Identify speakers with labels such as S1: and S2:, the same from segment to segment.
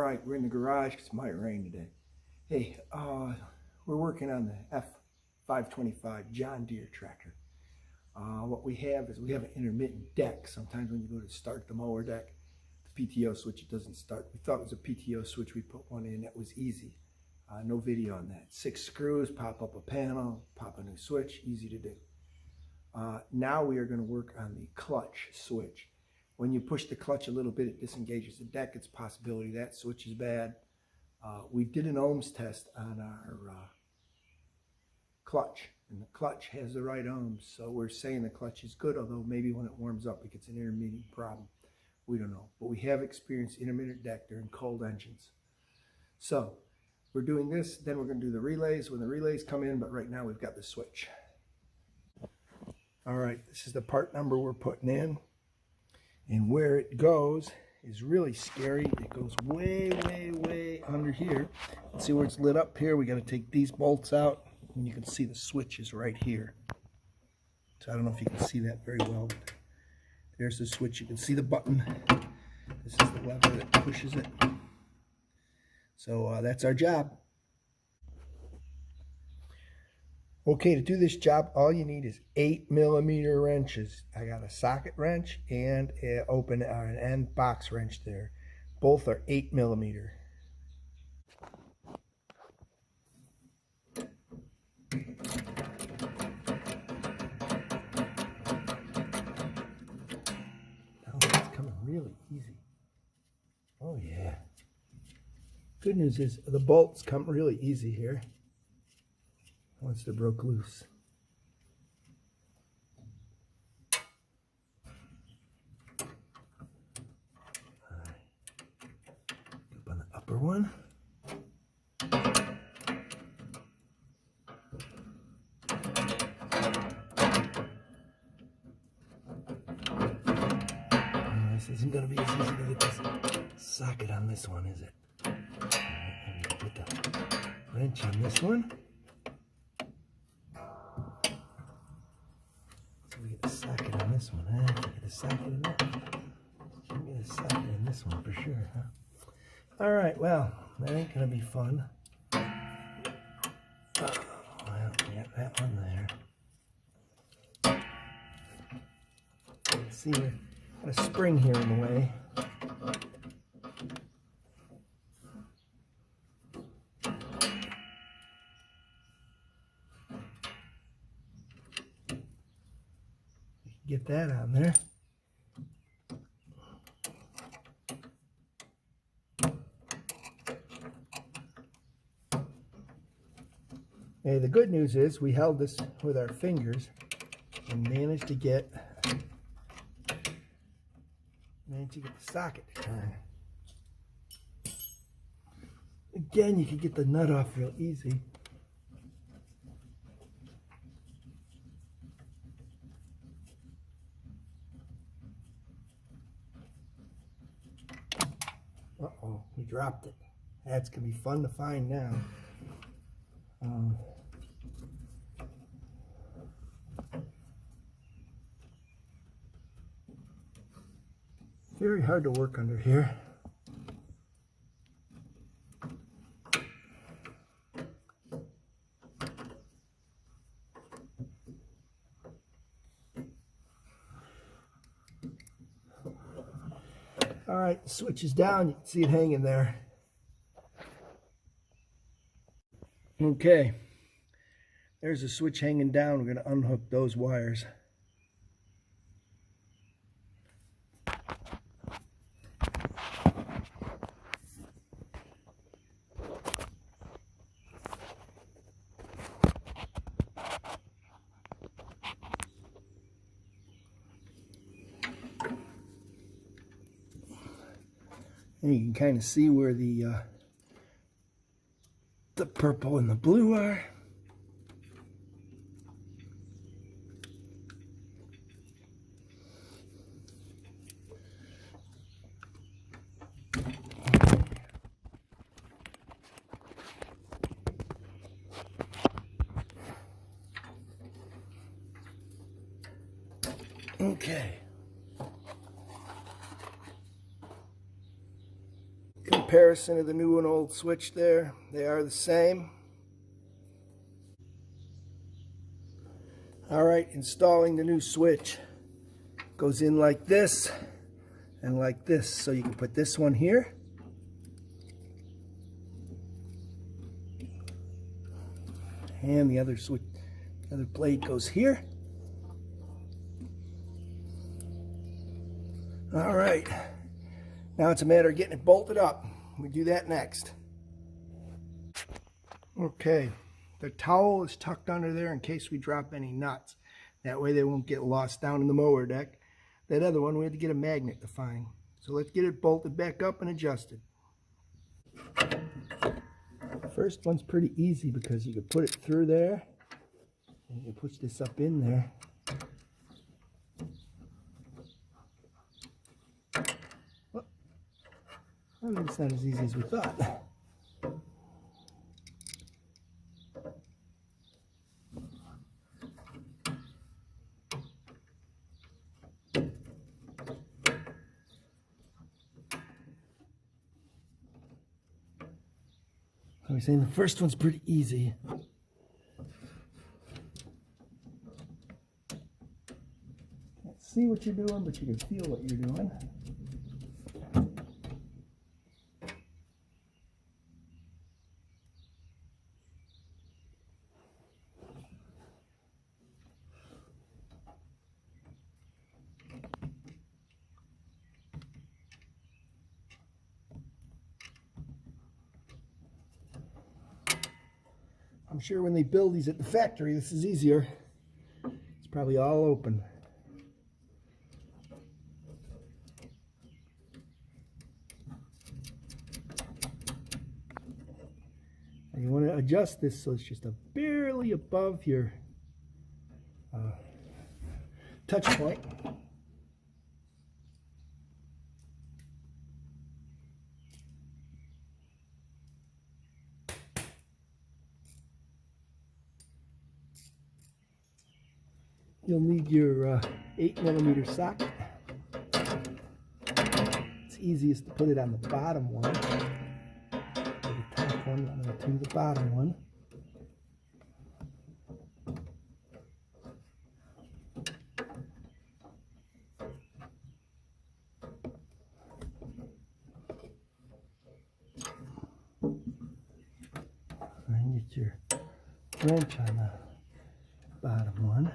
S1: right, we're in the garage because it might rain today. Hey, we're working on the F525 John Deere tractor. What we have is we have an intermittent deck. Sometimes when you go to start the mower deck, the PTO switch, it doesn't start. We thought it was a PTO switch. We put one in that was easy. No video on that. 6 screws, pop up a panel, pop a new switch, easy to do. Now we are going to work on the clutch switch. When you push the clutch a little bit, it disengages the deck. It's a possibility that switch is bad. We did an ohms test on our clutch, and the clutch has the right ohms, so we're saying the clutch is good, although maybe when it warms up it gets an intermittent problem. We don't know, but we have experienced intermittent deck during cold engines. So we're doing this, then we're going to do the relays when the relays come in, but right now we've got the switch. All right, this is the part number we're putting in, and where it goes is really scary. It goes way, way, way under here. Let's see where it's lit up here. We got to take these bolts out, and you can see the switch is right here. So I don't know if you can see that very well. There's the switch. You can see the button. This is the lever that pushes it. So that's our job. Okay, to do this job, all you need is 8mm wrenches. I got a socket wrench and an end box wrench there. Both are 8mm. Oh, it's coming really easy. Oh yeah. Good news is the bolts come really easy here once they're broke loose. Up on the upper one. This isn't going to be as easy to get this socket on this one, is it? I'm going to put the wrench on this one. So we get the socket on this one, huh? Get a socket in that one. Should get a socket in this one for sure, huh? All right, well, that ain't going to be fun. Oh, well, we got that one there. Let's see, we've got a spring here in the way. Get that on there. Hey, the good news is we held this with our fingers and managed to get the socket to turn. Again, you can get the nut off real easy. Uh-oh, we dropped it. That's going to be fun to find now. Very hard to work under here. All right, the switch is down. You can see it hanging there. Okay, there's the switch hanging down. We're going to unhook those wires. And you can kind of see where the purple and the blue are. Okay. Good. comparison of the new and old switch there. They are the same. Alright, installing the new switch. Goes in like this and like this. So you can put this one here. And the other switch, the other blade goes here. Alright. Now it's a matter of getting it bolted up. We do that next. Okay. The towel is tucked under there in case we drop any nuts. That way they won't get lost down in the mower deck. That other one we had to get a magnet to find. So let's get it bolted back up and adjusted. The first one's pretty easy because you can put it through there. And you can push this up in there. Well, it's not as easy as we thought. I was saying the first one's pretty easy. Can't see what you're doing, but you can feel what you're doing. I'm sure when they build these at the factory, this is easier. It's probably all open. And you want to adjust this so it's just barely above your touch point. You'll need your 8mm socket. It's easiest to put it on the bottom one. The top one, I'm going to do the bottom one. And get your wrench on the bottom one.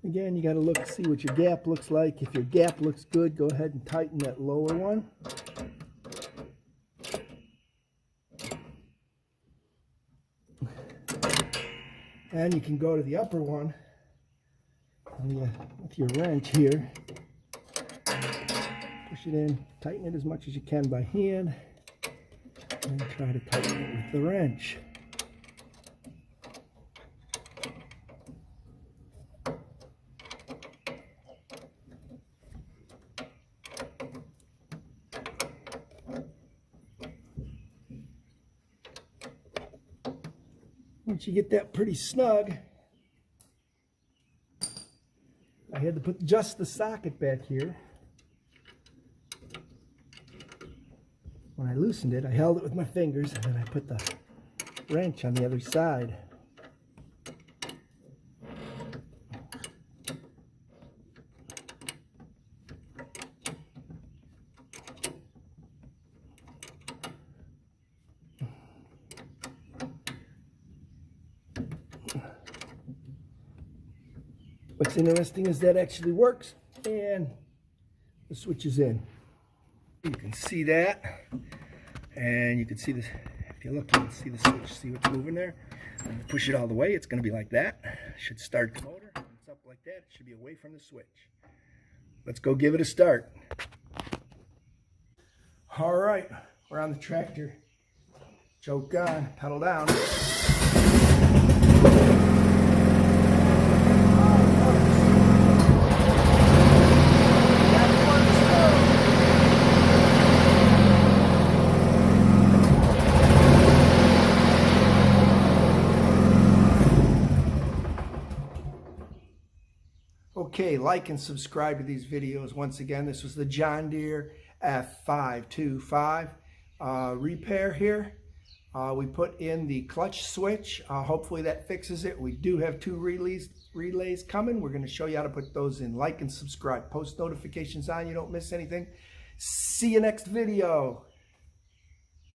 S1: Again, you got to look, see what your gap looks like. If your gap looks good, go ahead and tighten that lower one. And you can go to the upper one with your wrench here. Push it in, tighten it as much as you can by hand, and try to tighten it with the wrench. Once you get that pretty snug, I had to put just the socket back here. When I loosened it, I held it with my fingers, and then I put the wrench on the other side. What's interesting is that actually works, and the switch is in. You can see that, and you can see this. If you look, you can see the switch. See what's moving there? When you push it all the way, it's going to be like that. It should start the motor. When it's up like that, it should be away from the switch. Let's go give it a start. All right, we're on the tractor. Choke on, pedal down. Okay, like and subscribe to these videos. Once again, this was the John Deere F525 repair here. We put in the clutch switch. Hopefully that fixes it. We do have 2 relays coming. We're going to show you how to put those in. Like and subscribe. Post notifications on. You don't miss anything. See you next video.